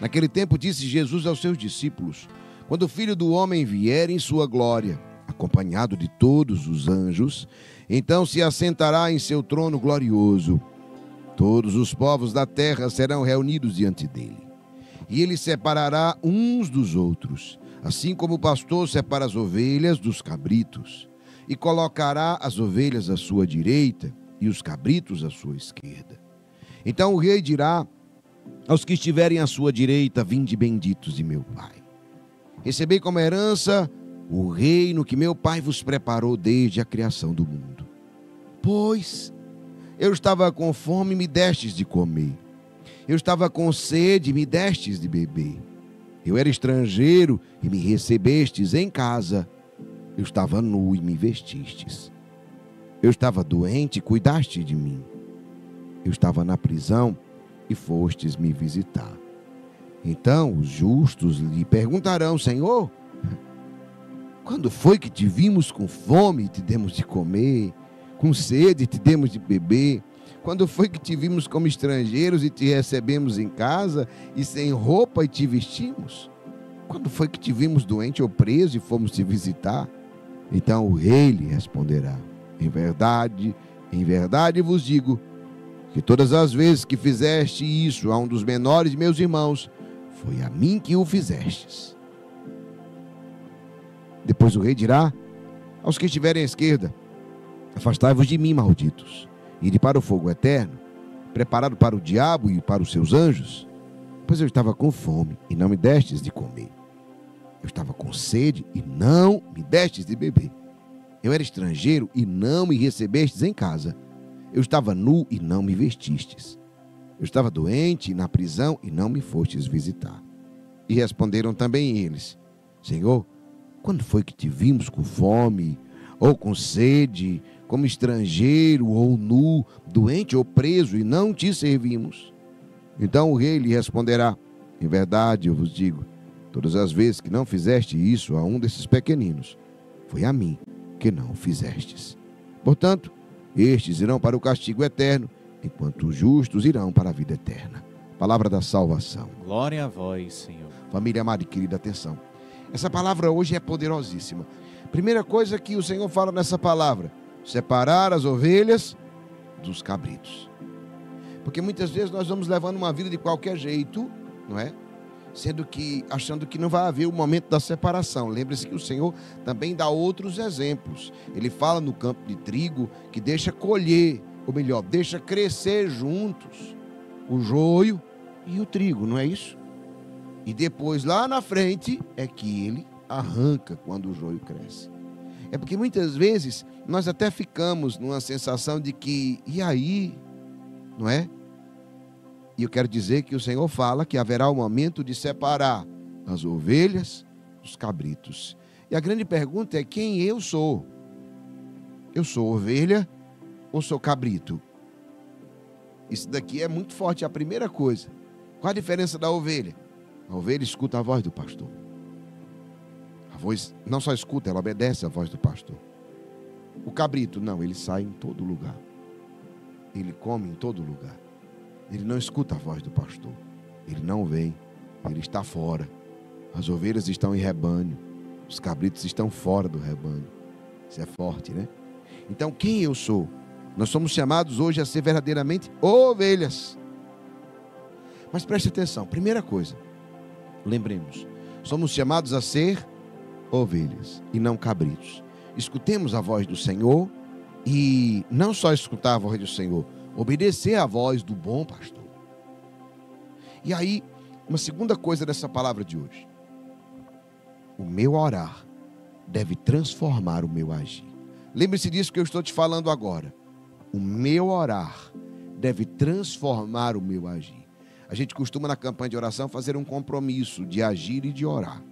Naquele tempo disse Jesus aos seus discípulos: quando o Filho do Homem vier em sua glória, acompanhado de todos os anjos, então se assentará em seu trono glorioso. Todos os povos da terra serão reunidos diante dele. E ele separará uns dos outros, assim como o pastor separa as ovelhas dos cabritos, e colocará as ovelhas à sua direita e os cabritos à sua esquerda. Então o rei dirá aos que estiverem à sua direita: vinde benditos de meu Pai. Recebei como herança o reino que meu Pai vos preparou desde a criação do mundo. Pois eu estava com fome e me destes de comer. Eu estava com sede e me destes de beber. Eu era estrangeiro e me recebestes em casa. Eu estava nu e me vestistes. Eu estava doente e cuidaste de mim. Eu estava na prisão e fostes me visitar. Então os justos lhe perguntarão: Senhor, quando foi que te vimos com fome e te demos de comer, com sede e te demos de beber? Quando foi que te vimos como estrangeiros e te recebemos em casa, e sem roupa e te vestimos? Quando foi que te vimos doente ou preso e fomos te visitar? Então o rei lhe responderá: em verdade vos digo, que todas as vezes que fizeste isso a um dos menores de meus irmãos, foi a mim que o fizestes. Depois o rei dirá aos que estiverem à esquerda: afastai-vos de mim, malditos, ide para o fogo eterno, preparado para o diabo e para os seus anjos. Pois eu estava com fome e não me destes de comer. Eu estava com sede e não me destes de beber. Eu era estrangeiro e não me recebestes em casa. Eu estava nu e não me vestistes. Eu estava doente e na prisão e não me fostes visitar. E responderam também eles: Senhor, quando foi que te vimos com fome, ou com sede, como estrangeiro, ou nu, doente ou preso, e não te servimos? Então o rei lhe responderá: em verdade eu vos digo, todas as vezes que não fizeste isso a um desses pequeninos, foi a mim que não o fizestes. Portanto, estes irão para o castigo eterno, enquanto os justos irão para a vida eterna. Palavra da salvação. Glória a vós, Senhor. Família amada e querida, atenção. Essa palavra hoje é poderosíssima. Primeira coisa que o Senhor fala nessa palavra: separar as ovelhas dos cabritos. Porque muitas vezes nós vamos levando uma vida de qualquer jeito, não é? Achando que não vai haver o momento da separação. Lembre-se que o Senhor também dá outros exemplos. Ele fala no campo de trigo que deixa colher, ou melhor, deixa crescer juntos o joio e o trigo, não é isso? E depois, lá na frente, é que ele arranca quando o joio cresce. É porque muitas vezes nós até ficamos numa sensação de que, e aí, não é? E eu quero dizer que o Senhor fala que haverá o momento de separar as ovelhas dos cabritos. E a grande pergunta é: quem eu sou? Eu sou ovelha ou sou cabrito? Isso daqui é muito forte, é a primeira coisa. Qual a diferença da ovelha? A ovelha escuta a voz do pastor. A voz não só escuta, ela obedece a voz do pastor. O cabrito, não, ele sai em todo lugar. Ele come em todo lugar. Ele não escuta a voz do pastor. Ele não vem. Ele está fora. As ovelhas estão em rebanho. Os cabritos estão fora do rebanho. Isso é forte, né? Então, quem eu sou? Nós somos chamados hoje a ser verdadeiramente ovelhas. Mas preste atenção. Primeira coisa, lembremos, somos chamados a ser ovelhas e não cabritos. Escutemos a voz do Senhor e não só escutar a voz do Senhor, obedecer à voz do bom pastor. E aí, uma segunda coisa dessa palavra de hoje: o meu orar deve transformar o meu agir. Lembre-se disso que eu estou te falando agora. O meu orar deve transformar o meu agir. A gente costuma na campanha de oração fazer um compromisso de agir e de orar.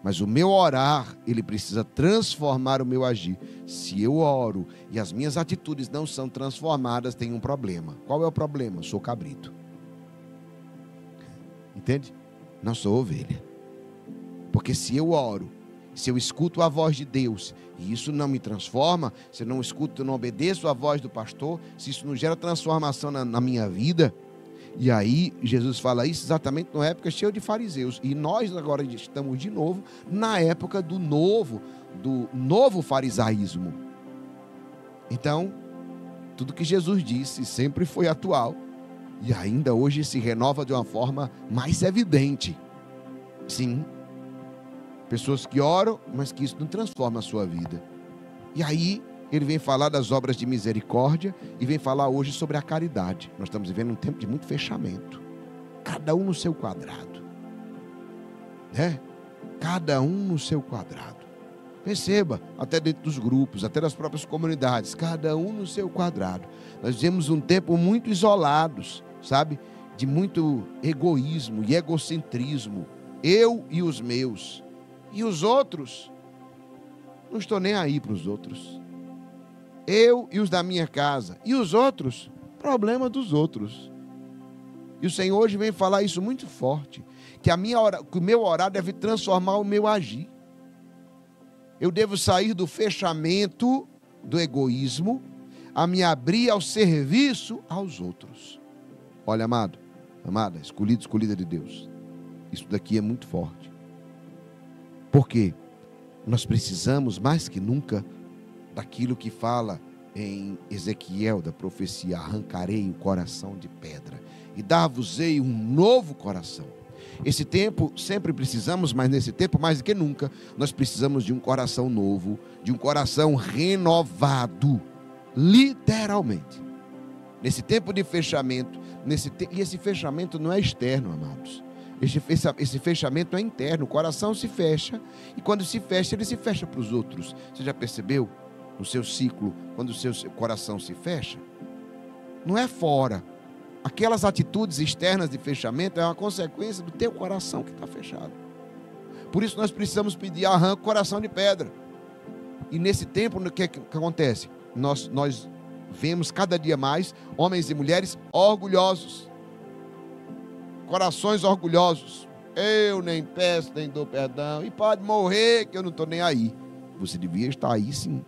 Mas o meu orar, ele precisa transformar o meu agir. Se eu oro e as minhas atitudes não são transformadas, tem um problema. Qual é o problema? Sou cabrito. Entende? Não sou ovelha. Porque se eu oro, se eu escuto a voz de Deus e isso não me transforma, se eu não escuto, eu não obedeço a voz do pastor, se isso não gera transformação na minha vida, E aí Jesus fala isso exatamente numa época cheia de fariseus. E nós agora estamos de novo na época do novo farisaísmo. Então, tudo que Jesus disse sempre foi atual. E ainda hoje se renova de uma forma mais evidente. Sim. Pessoas que oram, mas que isso não transforma a sua vida. E aí ele vem falar das obras de misericórdia e vem falar hoje sobre a caridade. Nós estamos vivendo um tempo de muito fechamento. Cada um no seu quadrado. Né? Cada um no seu quadrado. Perceba, até dentro dos grupos, até das próprias comunidades, cada um no seu quadrado. Nós vivemos um tempo muito isolados, sabe? De muito egoísmo e egocentrismo. Eu e os meus. E os outros? Não estou nem aí para os outros. Eu e os da minha casa. E os outros? Problema dos outros. E o Senhor hoje vem falar isso muito forte. Que o meu orar deve transformar o meu agir. Eu devo sair do fechamento, do egoísmo, a me abrir ao serviço aos outros. Olha, amado, amada, escolhido, escolhida de Deus. Isso daqui é muito forte. Por quê? Nós precisamos mais que nunca daquilo que fala em Ezequiel, da profecia: arrancarei o coração de pedra e dar-vos-ei um novo coração. Esse tempo sempre precisamos, mas nesse tempo mais do que nunca, nós precisamos de um coração novo, de um coração renovado, literalmente. Nesse tempo de fechamento, e esse fechamento não é externo, amados. Esse fechamento é interno. O coração se fecha, e quando se fecha, ele se fecha para os outros. Você já percebeu no seu ciclo, quando o seu coração se fecha? Não é fora. Aquelas atitudes externas de fechamento é uma consequência do teu coração que está fechado. Por isso nós precisamos pedir: arranca o coração de pedra. E nesse tempo, o que acontece? Nós vemos cada dia mais homens e mulheres orgulhosos. Corações orgulhosos. Eu nem peço, nem dou perdão. E pode morrer que eu não estou nem aí. Você devia estar aí sim.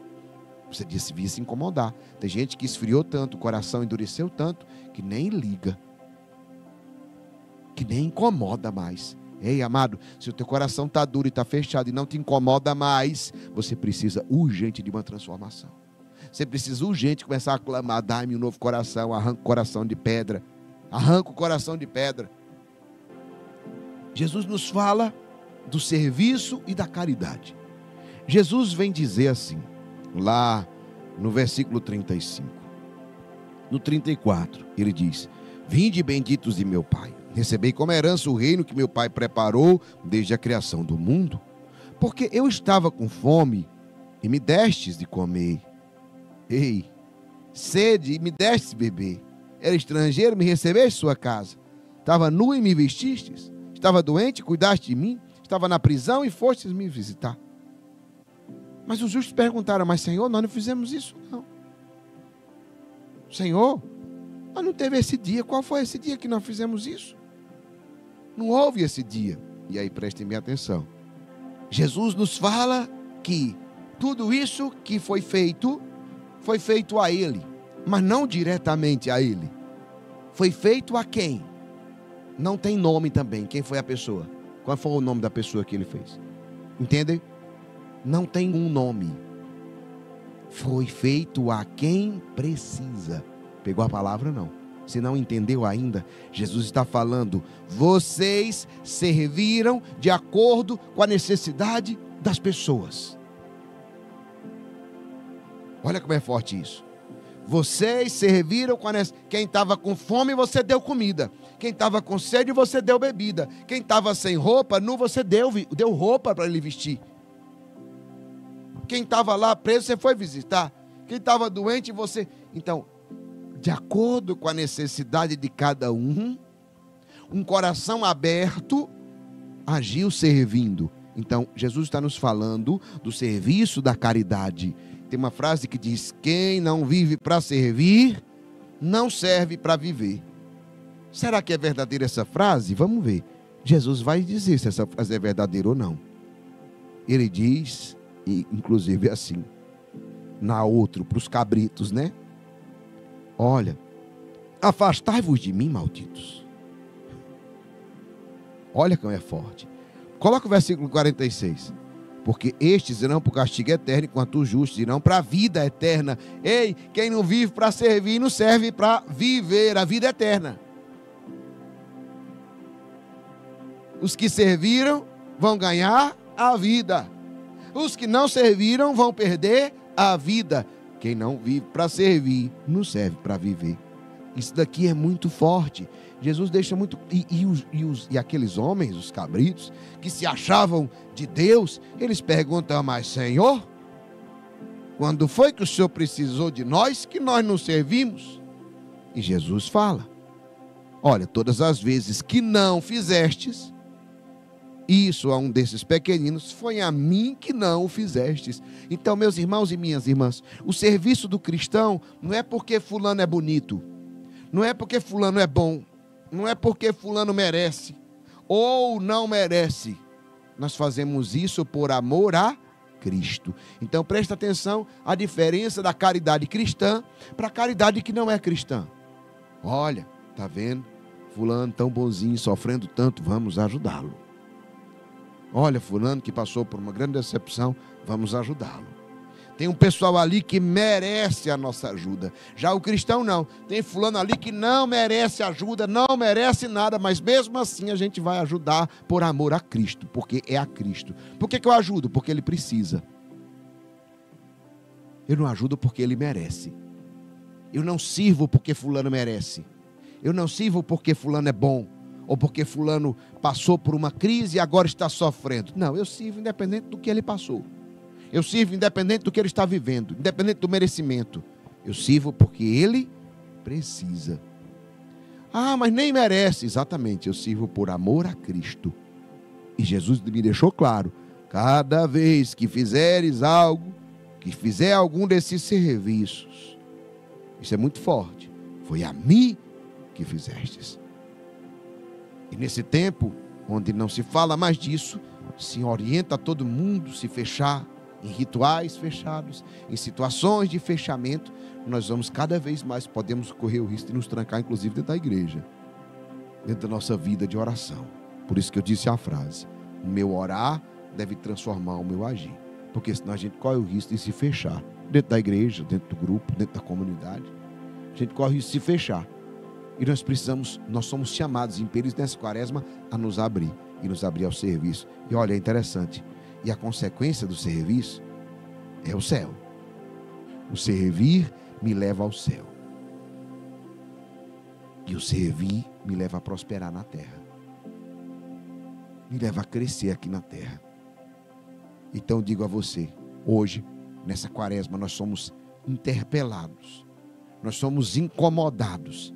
Você devia se incomodar. Tem gente que esfriou tanto, o coração endureceu tanto, que nem liga. Que nem incomoda mais. Ei, amado, se o teu coração está duro e está fechado e não te incomoda mais, você precisa urgente de uma transformação. Você precisa urgente começar a clamar: dá-me um novo coração, arranca o coração de pedra. Arranca o coração de pedra. Jesus nos fala do serviço e da caridade. Jesus vem dizer assim, lá no versículo 35. No 34, ele diz: vinde benditos de meu Pai, recebei como herança o reino que meu Pai preparou desde a criação do mundo. Porque eu estava com fome e me destes de comer. Ei, sede e me destes de beber. Era estrangeiro, me recebeste em sua casa. Estava nu e me vestistes. Estava doente, cuidaste de mim. Estava na prisão e fostes me visitar. Mas os justos perguntaram: mas Senhor, nós não fizemos isso não. Senhor, nós não teve esse dia. Qual foi esse dia que nós fizemos isso? Não houve esse dia. E aí prestem bem atenção. Jesus nos fala que tudo isso que foi feito a Ele, mas não diretamente a Ele. Foi feito a quem? Não tem nome também. Quem foi a pessoa? Qual foi o nome da pessoa que Ele fez? Entendem? Não tem um nome. Foi feito a quem precisa. Pegou a palavra? Não. Se não entendeu ainda, Jesus está falando: vocês serviram de acordo com a necessidade das pessoas. Olha como é forte isso. Vocês serviram com a necessidade. Quem estava com fome, você deu comida. Quem estava com sede, você deu bebida. Quem estava sem roupa, nu, você deu roupa para ele vestir. Quem estava lá preso, você foi visitar. Quem estava doente, você... Então, de acordo com a necessidade de cada um coração aberto agiu servindo. Então, Jesus está nos falando do serviço da caridade. Tem uma frase que diz: quem não vive para servir, não serve para viver. Será que é verdadeira essa frase? Vamos ver. Jesus vai dizer se essa frase é verdadeira ou não. Ele diz, inclusive assim, na outra, para os cabritos, né? Olha, Afastai-vos de mim, malditos. Olha como é forte. Coloca o versículo 46. Porque estes irão para o castigo eterno, enquanto os justos irão para a vida eterna. Ei, quem não vive para servir, não serve para viver a vida eterna. Os que serviram vão ganhar a vida. Os que não serviram vão perder a vida. Quem não vive para servir, não serve para viver. Isso daqui é muito forte. Jesus deixa muito... E aqueles homens, os cabritos, que se achavam de Deus, eles perguntam, mas Senhor, quando foi que o Senhor precisou de nós, que nós não servimos? E Jesus fala, olha, todas as vezes que não fizestes isso a um desses pequeninos, foi a mim que não o fizestes. Então, meus irmãos e minhas irmãs, o serviço do cristão não é porque fulano é bonito, não é porque fulano é bom, não é porque fulano merece ou não merece. Nós fazemos isso por amor a Cristo. Então presta atenção à diferença da caridade cristã para a caridade que não é cristã. Olha, tá vendo? Fulano tão bonzinho, sofrendo tanto, vamos ajudá-lo. Olha, fulano que passou por uma grande decepção, vamos ajudá-lo. Tem um pessoal ali que merece a nossa ajuda. Já o cristão não. Tem fulano ali que não merece ajuda, não merece nada, mas mesmo assim a gente vai ajudar por amor a Cristo, porque é a Cristo. Por que eu ajudo? Porque ele precisa. Eu não ajudo porque ele merece. Eu não sirvo porque fulano merece. Eu não sirvo porque fulano é bom, ou porque fulano passou por uma crise e agora está sofrendo. Não, eu sirvo independente do que ele passou. Eu sirvo independente do que ele está vivendo, independente do merecimento. Eu sirvo porque ele precisa. Ah, mas nem merece. Exatamente, eu sirvo por amor a Cristo. E Jesus me deixou claro, cada vez que fizeres algo, que fizer algum desses serviços, isso é muito forte, foi a mim que fizestes. E nesse tempo, onde não se fala mais disso, se orienta todo mundo se fechar em rituais fechados, em situações de fechamento, nós vamos cada vez mais, podemos correr o risco de nos trancar, inclusive dentro da igreja, dentro da nossa vida de oração. Por isso que eu disse a frase, o meu orar deve transformar o meu agir, porque senão a gente corre o risco de se fechar, dentro da igreja, dentro do grupo, dentro da comunidade, a gente corre o risco de se fechar, e nós somos chamados, impelidos nessa quaresma, a nos abrir, e nos abrir ao serviço. E olha, é interessante, e a consequência do serviço é o céu. O servir me leva ao céu. E o servir me leva a prosperar na terra. Me leva a crescer aqui na terra. Então digo a você, hoje, nessa quaresma, nós somos interpelados. Nós somos incomodados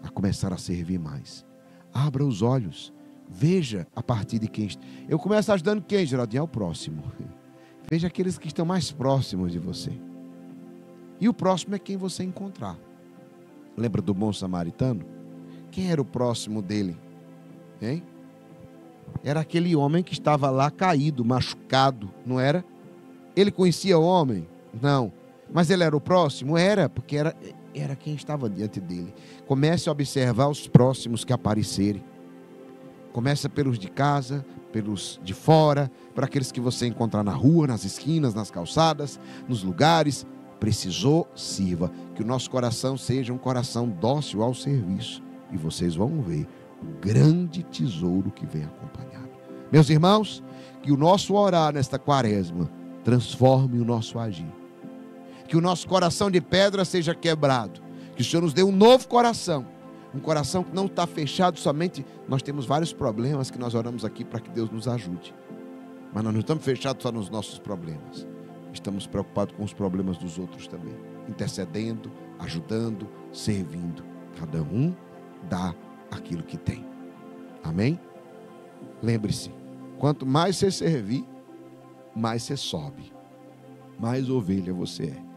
a começar a servir mais. Abra os olhos. Veja a partir de quem... Eu começo ajudando quem, Geraldinho? É o próximo. Veja aqueles que estão mais próximos de você. E o próximo é quem você encontrar. Lembra do bom samaritano? Quem era o próximo dele? Hein? Era aquele homem que estava lá caído, machucado, não era? Ele conhecia o homem? Não. Mas ele era o próximo? Era, porque era quem estava diante dele. Comece a observar os próximos que aparecerem. Começa pelos de casa, pelos de fora, para aqueles que você encontrar na rua, nas esquinas, nas calçadas, nos lugares. Precisou, sirva. Que o nosso coração seja um coração dócil ao serviço. E vocês vão ver o grande tesouro que vem acompanhado. Meus irmãos, que o nosso orar nesta quaresma transforme o nosso agir. Que o nosso coração de pedra seja quebrado. Que o Senhor nos dê um novo coração. Um coração que não está fechado somente. Nós temos vários problemas que nós oramos aqui para que Deus nos ajude. Mas nós não estamos fechados só nos nossos problemas. Estamos preocupados com os problemas dos outros também. Intercedendo, ajudando, servindo. Cada um dá aquilo que tem. Amém? Lembre-se, quanto mais você servir, mais você sobe. Mais ovelha você é.